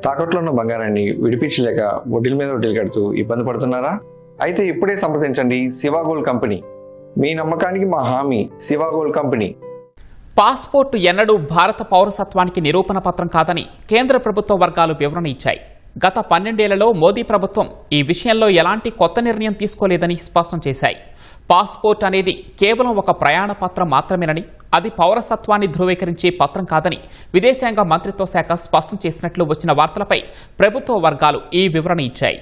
తాకట్లో ఉన్న బంగారాన్ని విడిపించలేక వడ్డీల మీద వడ్డీలు కడుతూ ఇబ్బంది పడుతున్నారా? అయితే ఇప్పుడే సంప్రదించండి శివ గోల్డ్ కంపెనీ. మీ నమ్మకానికి మా హామీ శివ గోల్డ్ కంపెనీ. పాస్పోర్టు ఎన్నడూ భారత పౌరసత్వానికి నిరూపణ పత్రం కాదని కేంద్ర ప్రభుత్వ వర్గాలు వివరణ ఇచ్చాయి. గత 12 ఏళ్లలో మోదీ ప్రభుత్వం ఈ విషయంలో ఎలాంటి కొత్త నిర్ణయం తీసుకోలేదని స్పష్టం చేశాయి. పాస్పోర్ట్ అనేది కేవలం ఒక ప్రయాణ పత్రం మాత్రమేనని, అది పౌరసత్వాన్ని ధృవీకరించే పత్రం కాదని విదేశాంగ మంత్రిత్వ శాఖ స్పష్టం చేసినట్లు వచ్చిన వార్తలపై ప్రభుత్వ వర్గాలు ఈ వివరణ ఇచ్చాయి.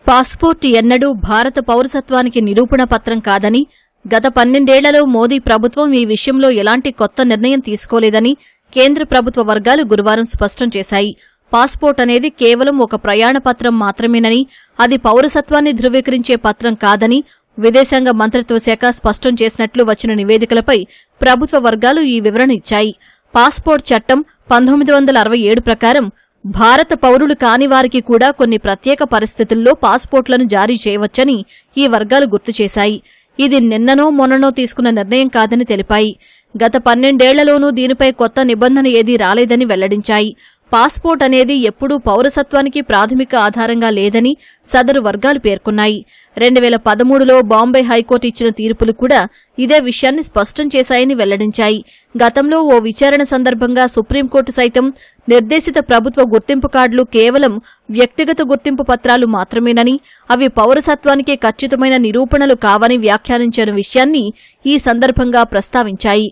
పాస్పోర్ట్ ఎన్నడూ భారత పౌరసత్వానికి నిరూపణ పత్రం కాదని, గత 12 ఏళ్లలో మోదీ ప్రభుత్వం ఈ విషయంలో ఎలాంటి కొత్త నిర్ణయం తీసుకోలేదని కేంద్ర ప్రభుత్వ వర్గాలు గురువారం స్పష్టం చేశాయి. పాస్పోర్ట్ అనేది కేవలం ఒక ప్రయాణ పత్రం మాత్రమేనని, అది పౌరసత్వాన్ని ధృవీకరించే పత్రం కాదని విదేశాంగ మంత్రిత్వ శాఖ స్పష్టం చేసినట్లు వచ్చిన నివేదికలపై ప్రభుత్వ వర్గాలు ఈ వివరణ ఇచ్చాయి. పాస్పోర్ట్ చట్టం 1967 ప్రకారం భారత పౌరులు కాని వారికి కూడా కొన్ని ప్రత్యేక పరిస్థితుల్లో పాస్పోర్ట్లను జారీ చేయవచ్చని ఈ వర్గాలు గుర్తు చేశాయి. ఇది నిన్ననో మొన్ననో తీసుకున్న నిర్ణయం కాదని తెలిపాయి. గత 12 ఏళ్లలోనూ దీనిపై కొత్త నిబంధన ఏదీ రాలేదని వెల్లడించాయి. పాస్పోర్ట్ అనేది ఎప్పుడూ పౌరసత్వానికి ప్రాథమిక ఆధారంగా లేదని సదరు వర్గాలు పేర్కొన్నాయి. 2013లో బాంబే హైకోర్టు ఇచ్చిన తీర్పులు కూడా ఇదే విషయాన్ని స్పష్టం చేశాయని వెల్లడించాయి. గతంలో ఓ విచారణ సందర్భంగా సుప్రీంకోర్టు సైతం నిర్దేశిత ప్రభుత్వ గుర్తింపు కార్డులు కేవలం వ్యక్తిగత గుర్తింపు పత్రాలు మాత్రమేనని, అవి పౌరసత్వానికి ఖచ్చితమైన నిరూపణలు కావని వ్యాఖ్యానించిన విషయాన్ని ఈ సందర్భంగా ప్రస్తావించాయి.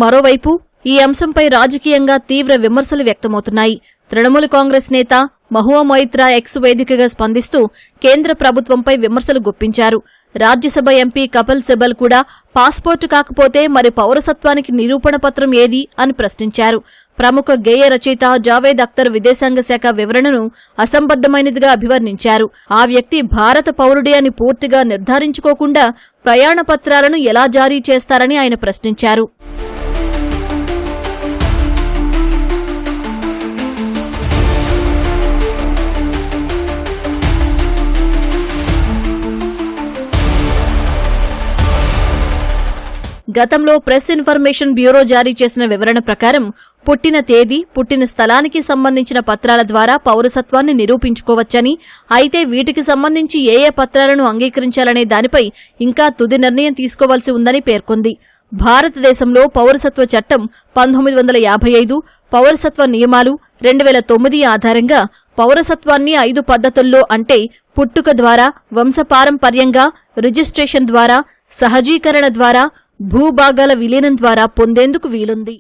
మరోవైపు ఈ అంశంపై రాజకీయంగా తీవ్ర విమర్శలు వ్యక్తమవుతున్నాయి. తృణమూల్ కాంగ్రెస్ నేత మహువా మొయిత్రా ఎక్స్ వేదికగా స్పందిస్తూ కేంద్ర ప్రభుత్వంపై విమర్శలు గుప్పించారు. రాజ్యసభ ఎంపీ కపిల్ సిబల్ కూడా పాస్పోర్టు కాకపోతే మరి పౌరసత్వానికి నిరూపణ పత్రం ఏది అని ప్రశ్నించారు. ప్రముఖ గేయ రచయిత జావేద్ అఖ్తర్ విదేశాంగ శాఖ వివరణను అసంబద్ధమైనదిగా అభివర్ణించారు. ఆ వ్యక్తి భారత పౌరుడే అని పూర్తిగా నిర్ధారించుకోకుండా ప్రయాణ పత్రాలను ఎలా జారీ చేస్తారని ఆయన ప్రశ్నించారు. గతంలో ప్రెస్ ఇన్ఫర్మేషన్ బ్యూరో జారీ చేసిన వివరణ ప్రకారం పుట్టిన తేదీ, పుట్టిన స్థలానికి సంబంధించిన పత్రాల ద్వారా పౌరసత్వాన్ని నిరూపించుకోవచ్చని, అయితే వీటికి సంబంధించి ఏ పత్రాలను అంగీకరించాలనే దానిపై ఇంకా తుది నిర్ణయం తీసుకోవాల్సి ఉందని పేర్కొంది. భారతదేశంలో పౌరసత్వ చట్టం 1955, పౌరసత్వ నియమాలు 2009 ఆధారంగా పౌరసత్వాన్ని 5 పద్ధతుల్లో అంటే పుట్టుక ద్వారా, వంశపారంపర్యంగా, రిజిస్ట్రేషన్ ద్వారా, సహజీకరణ ద్వారా, భూభాగాల విలీనం ద్వారా పొందేందుకు వీలుంది.